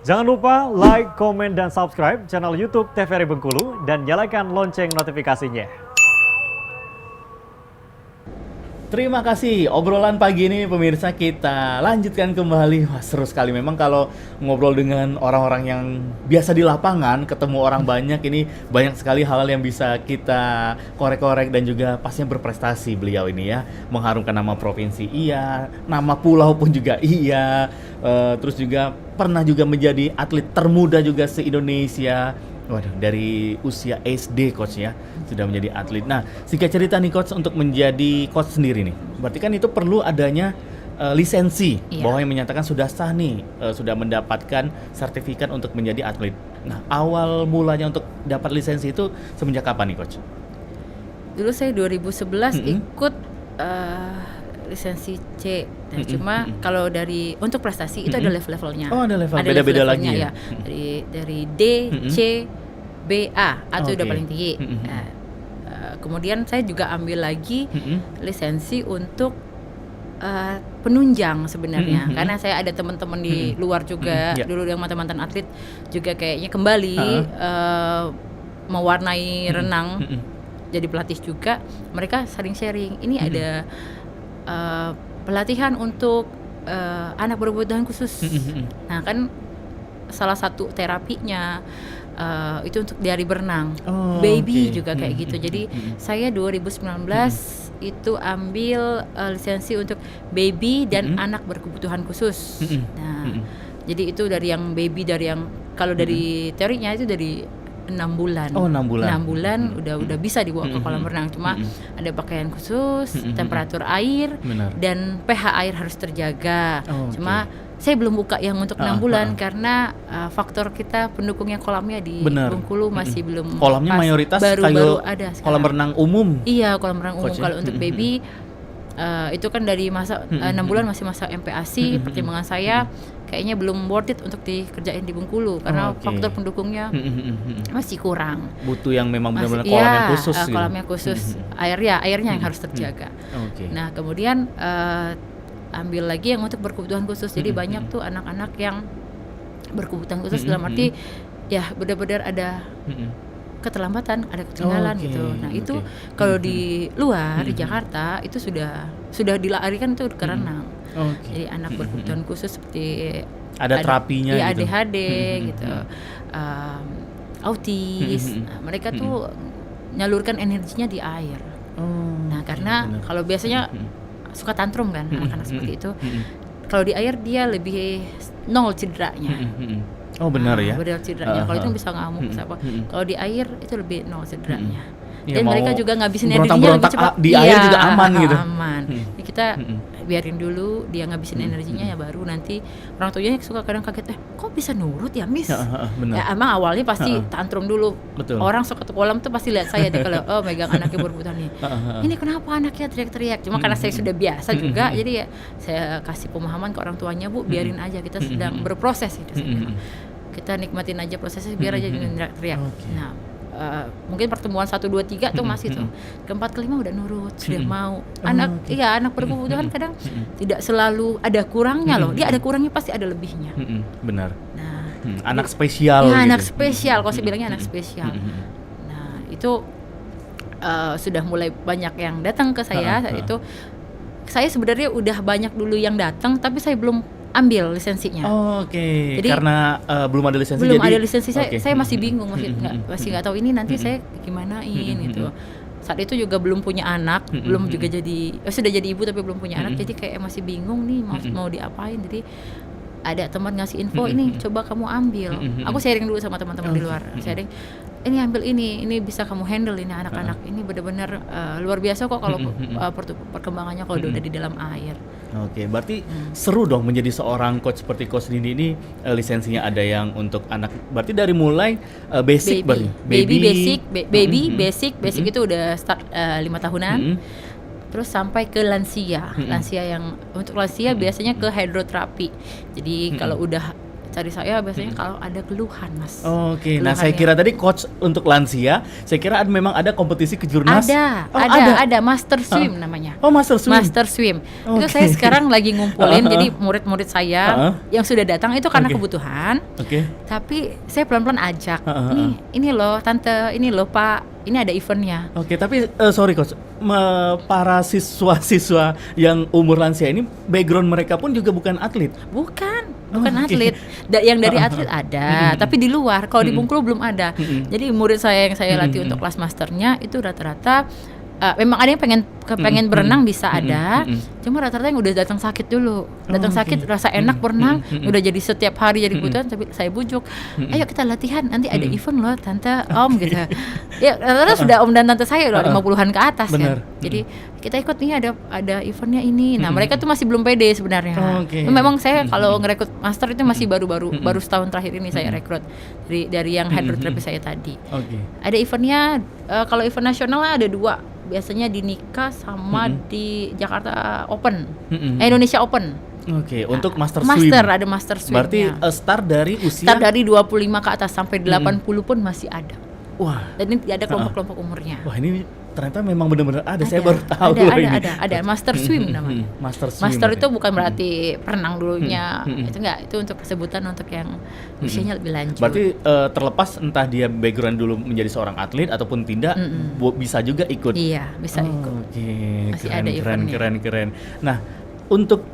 Jangan lupa like, komen, dan subscribe channel YouTube TVRI Bengkulu dan nyalakan lonceng notifikasinya. Terima kasih, obrolan pagi ini pemirsa kita lanjutkan kembali. Wah, seru sekali memang kalau ngobrol dengan orang-orang yang biasa di lapangan, ketemu orang banyak, ini banyak sekali hal-hal yang bisa kita korek-korek dan juga pastinya berprestasi beliau ini ya. Mengharumkan nama provinsi iya, nama pulau pun juga iya, terus juga pernah juga menjadi atlet termuda juga se-Indonesia. Waduh, dari usia SD coach ya, sudah menjadi atlet. Nah, singkat cerita nih coach, untuk menjadi coach sendiri nih, berarti kan itu perlu adanya lisensi, bahwa yang menyatakan sudah sah nih, sudah mendapatkan sertifikat untuk menjadi atlet. Nah, awal mulanya untuk dapat lisensi itu semenjak kapan nih coach? Dulu saya 2011 ikut lisensi C. Nah, cuma kalau dari untuk prestasi itu ada level-levelnya. Oh, ada level, beda-beda lagi ya. Dari D, C, B, A atau udah paling tinggi. Nah, kemudian saya juga ambil lagi lisensi untuk penunjang sebenarnya, karena saya ada teman-teman di luar juga dulu yang mantan atlet juga kayaknya kembali mewarnai renang, jadi pelatih juga. Mereka saling sharing. Ini ada pelatihan untuk anak berkebutuhan khusus. Nah, kan salah satu terapinya itu untuk di hari berenang, baby juga kayak gitu. Jadi saya 2019 itu ambil lisensi untuk baby dan anak berkebutuhan khusus. Nah, jadi itu dari yang baby, dari yang kalau dari teorinya itu dari 6 bulan. Oh, 6 bulan. 6 bulan udah bisa dibawa ke kolam renang. Cuma ada pakaian khusus, temperatur air, dan pH air harus terjaga. Cuma saya belum buka yang untuk 6 bulan karena faktor kita pendukungnya kolamnya di Bengkulu masih belum. Kolamnya mayoritas baru ada sekarang. Kolam renang umum. Iya, kolam renang umum. Kalau untuk baby itu kan dari masa 6 bulan masih masa MPASI. Pertimbangan saya kayaknya belum worth it untuk dikerjain di Bengkulu karena faktor pendukungnya masih kurang. Butuh yang memang benar-benar kolam yang khusus gitu. Kolamnya khusus. Airnya yang harus terjaga. Nah, kemudian ambil lagi yang untuk berkebutuhan khusus. Jadi banyak tuh anak-anak yang berkebutuhan khusus dalam arti ya benar-benar ada keterlambatan, ada ketinggalan gitu. Nah, itu kalau di luar di Jakarta itu sudah dilarikan itu ke renang. Jadi anak berkebutuhan khusus seperti ada terapinya ya, gitu. ADHD gitu. Autis. Nah, mereka tuh nyalurkan energinya di air. Nah, karena kalau biasanya suka tantrum kan anak-anak seperti itu. Kalau di air dia lebih nol cederanya. Oh, benar ya. Benar cederanya. Kalau itu bisa ngamuk apa. Kalau di air itu lebih nol cederanya. Ya, dan mereka juga ngabisin energinya lebih cepat. Di air juga aman gitu. Aman. Jadi kita biarin dulu dia ngabisin energinya, ya baru nanti orang tuanya suka kadang kaget, kok bisa nurut ya Miss? Ya emang awalnya pasti tantrum dulu. Betul. Orang suka ke kolam tuh pasti lihat saya deh kalau megang anaknya berkebutuhan nih. Ini kenapa anaknya teriak-teriak? Cuma karena saya sudah biasa juga, jadi ya saya kasih pemahaman ke orang tuanya, Bu, biarin aja, kita sedang berproses gitu. Kita nikmatin aja prosesnya, biar aja teriak-teriak. Nah, mungkin pertemuan 1, 2, 3 tuh masih tuh, keempat kelima udah nurut, sudah mau. Anak berkebutuhan kadang tidak selalu ada kurangnya loh, dia ada kurangnya pasti ada lebihnya. Benar. Nah, anak spesial. Ya, gitu. anak spesial, kalau saya bilangnya anak spesial. Nah, itu sudah mulai banyak yang datang ke saya. Saat itu saya sebenarnya udah banyak dulu yang datang, tapi saya belum ambil lisensinya. Jadi karena belum ada lisensi. Belum ada lisensi, saya masih bingung, masih nggak tahu ini nanti saya gimanain gitu. Saat itu juga belum punya anak, belum juga jadi sudah jadi ibu tapi belum punya anak, jadi kayak masih bingung nih mau diapain. Jadi ada teman ngasih info, ini coba kamu ambil. Aku sharing dulu sama teman-teman di luar, sharing. Ini ambil ini bisa kamu handle ini anak-anak. Ini benar-benar luar biasa kok kalau perkembangannya kalau udah di dalam air. Berarti seru dong menjadi seorang coach seperti Coach Nindi ini. Lisensinya ada yang untuk anak. Berarti dari mulai basic berarti. Basic itu udah start 5 tahunan. Terus sampai ke lansia. Lansia yang untuk lansia biasanya ke hidroterapi. Jadi kalau udah cari saya biasanya kalau ada keluhan, Mas. Oke, nah saya Keluhannya. kira tadi coach untuk lansia, saya kira memang ada kompetisi kejurnas. Ada Master Swim namanya. Oh, Master Swim. Master Swim. Itu Oke. saya sekarang lagi ngumpulin, jadi murid-murid saya yang sudah datang itu karena Oke. kebutuhan. Oke. Tapi saya pelan-pelan ajak. Heeh. Ini loh tante, ini loh Pak, ini ada eventnya. Oke, tapi sorry coach, para siswa-siswa yang umur lansia ini background mereka pun juga bukan atlet. Bukan Oke. atlet. Yang dari atlet ada, tapi di luar. Kalau di Bengkulu belum ada. Jadi murid saya yang saya latih untuk kelas masternya itu rata-rata memang ada yang pengen berenang bisa ada. Cuma rata-rata yang udah datang sakit dulu. Datang sakit rasa enak berenang, udah jadi setiap hari jadi kebutuhan, tapi saya bujuk. Ayo kita latihan, nanti ada event loh tante, om gitu. Ya rata-rata sudah om dan tante saya udah 50-an ke atas Bener. kan. Jadi kita ikut nih ada eventnya ini. Nah, mereka tuh masih belum pede sebenarnya. Oke. Memang saya kalau ngerekrut master itu masih baru setahun terakhir ini saya rekrut dari yang hydrotherapy saya tadi. Oke. Ada eventnya, kalau event nasional ada 2. Biasanya di Nika sama di Jakarta Open. Indonesia Open. Oke, untuk Master Master Swim. ada Master Swim. Berarti start dari usia. Start dari 25 ke atas sampai 80 pun masih ada. Wah, Dan ini ada kelompok-kelompok umurnya. wah ini ternyata memang benar-benar ada. Saya baru tahu loh ini. Ada Master Swim namanya. Master Swim. Master berarti. itu bukan berarti renang dulunya, itu enggak, itu untuk sebutan untuk yang usianya lebih lanjut. Berarti terlepas entah dia background dulu menjadi seorang atlet ataupun tidak, bisa juga ikut. Iya, bisa ikut. Oke, Masih keren, ada keren, eventnya. keren, keren. Nah, untuk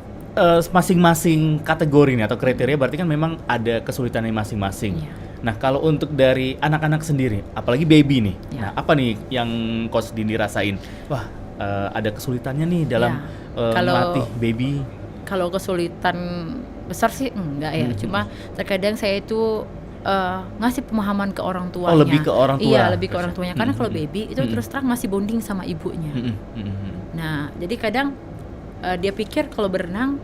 masing-masing kategori nih atau kriteria berarti kan memang ada kesulitannya masing-masing. Iya. Nah, kalau untuk dari anak-anak sendiri, apalagi baby nih, Iya. nah apa nih yang Coach Dindi rasain? Wah, ada kesulitannya nih dalam Kalau- melatih baby. Kalau kesulitan besar sih enggak ya, cuma terkadang saya itu ngasih pemahaman ke orang tuanya. lebih ke orang tua. Iya, lebih ke orang tuanya. Karena kalau baby itu terus terang masih bonding sama ibunya. Nah, jadi kadang dia pikir kalau berenang,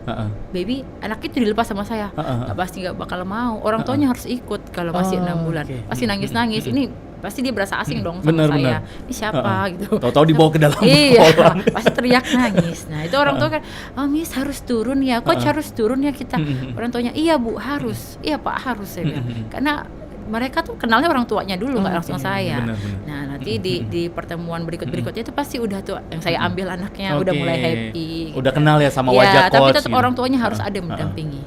baby anak itu dilepas sama saya, pasti nggak bakal mau. Orang tuanya harus ikut kalau masih 6 bulan. Oke. Pasti nangis-nangis. Ini pasti dia berasa asing dong sama Benar, saya. benar. Ini siapa gitu. Tahu-tahu dibawa ke dalam Iya, kolam. pasti teriak nangis. Nah, itu orang tua kan, "Oh, Miss harus turun ya, coach harus turun ya kita." Orang tuanya, "Iya, Bu, harus." "Iya, Pak, harus." Saya bilang. Karena mereka tuh kenalnya orang tuanya dulu, nggak langsung saya. Benar, benar. Nah, nanti di pertemuan berikutnya itu pasti udah tuh yang saya ambil anaknya udah Oke. mulai happy. Udah gitu. kenal ya sama Iya, wajah tapi coach tetap gitu. orang tuanya harus ada mendampingi.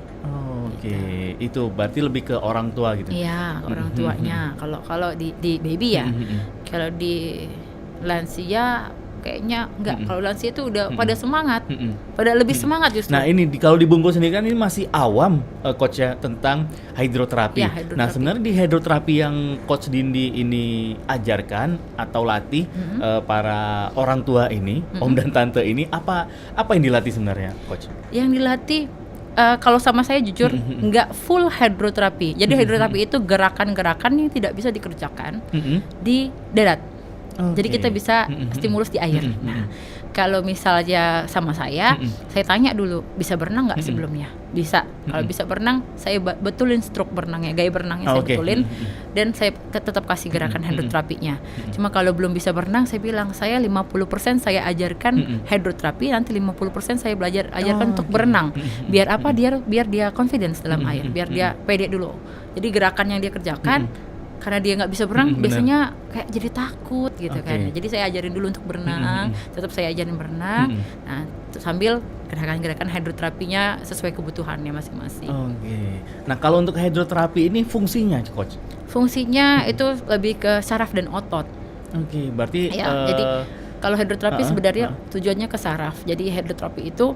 Oke, itu berarti lebih ke orang tua gitu. Iya, orang tuanya. Kalau di baby ya. Kalau di lansia kayaknya enggak. Kalau lansia itu udah pada semangat. Pada lebih semangat justru. Nah ini kalau di Bungkul sendiri kan ini masih awam coach ya tentang hidroterapi. Ya, hidroterapi. Nah sebenarnya di hidroterapi yang coach Dindi ini ajarkan atau latih para orang tua ini, om dan tante ini apa yang dilatih sebenarnya coach? Yang dilatih kalau sama saya jujur nggak full hidroterapi. Jadi hidroterapi itu gerakan-gerakan yang tidak bisa dikerjakan di darat. Jadi kita bisa stimulus di air. Nah, kalau misalnya sama saya tanya dulu bisa berenang nggak sebelumnya? Bisa. Kalau bisa berenang, saya betulin stroke berenangnya, gaya berenangnya saya betulin, dan saya tetap kasih gerakan hidroterapinya. Cuma kalau belum bisa berenang, saya bilang saya 50% saya ajarkan hidroterapi, nanti 50% saya ajarkan untuk berenang. Biar apa? Biar dia confidence dalam air, biar dia pede dulu. Jadi gerakan yang dia kerjakan karena dia nggak bisa berenang, biasanya kayak jadi takut gitu kan. Jadi saya ajarin dulu untuk berenang, tetap saya ajarin berenang. Nah, sambil gerakan-gerakan hidroterapinya sesuai kebutuhannya masing-masing. Oke. Nah kalau untuk hidroterapi ini fungsinya, coach? Fungsinya itu lebih ke saraf dan otot. Oke, berarti Ya, jadi kalau hidroterapi sebenarnya tujuannya ke saraf. Jadi hidroterapi itu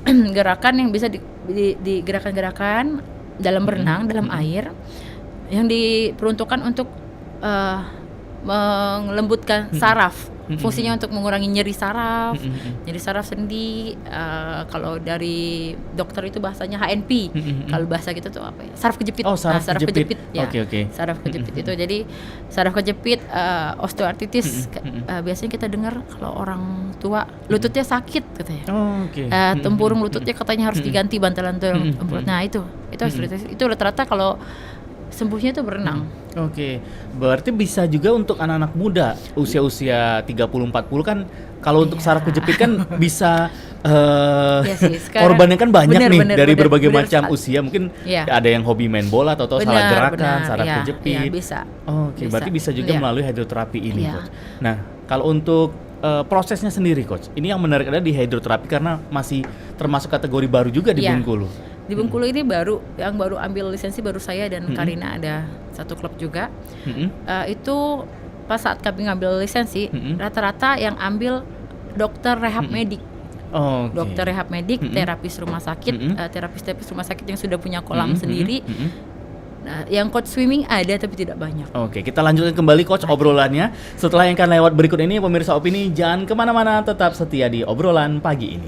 gerakan yang bisa di gerakan-gerakan dalam berenang, dalam air, yang diperuntukkan untuk melembutkan saraf. Fungsinya untuk mengurangi nyeri saraf, nyeri saraf sendi. Kalau dari dokter itu bahasanya HNP. Kalau bahasa kita tuh apa ya? Saraf kejepit. Oh, saraf kejepit. Ya. Oke. Saraf kejepit itu. Jadi saraf kejepit, osteoartritis. Biasanya kita dengar kalau orang tua lututnya sakit katanya. Oke. Tempurung lututnya katanya harus diganti bantalan tempurung. Nah, itu osteoartritis. Itu rata-rata kalau sembuhnya itu berenang. Oke, berarti bisa juga untuk anak-anak muda usia-usia 30-40 kan kalau untuk saraf kejepit kan bisa Iya sih, sekarang- korbannya kan banyak bener, nih bener, dari bener, berbagai bener macam sekali. usia. Mungkin Iya. ada yang hobi main bola atau salah Benar, gerakan, benar, saraf iya, kejepit. iya, bisa. Oke, berarti bisa juga Iya. melalui hidroterapi ini, Iya. Coach. Nah, kalau untuk prosesnya sendiri, Coach, ini yang menarik adalah di hidroterapi karena masih termasuk kategori baru juga di Iya. Bengkulu. Di Bengkulu ini yang baru ambil lisensi baru saya dan Karina, ada satu klub juga. Mm-mm. Itu pas saat kami ngambil lisensi, rata-rata yang ambil dokter rehab medik. Oke. Dokter rehab medik, terapis rumah sakit, terapis rumah sakit yang sudah punya kolam sendiri. Nah, yang coach swimming ada tapi tidak banyak. Oke, kita lanjutkan kembali Coach obrolannya. Setelah yang akan lewat berikut ini, pemirsa Opini jangan kemana-mana, tetap setia di obrolan pagi ini.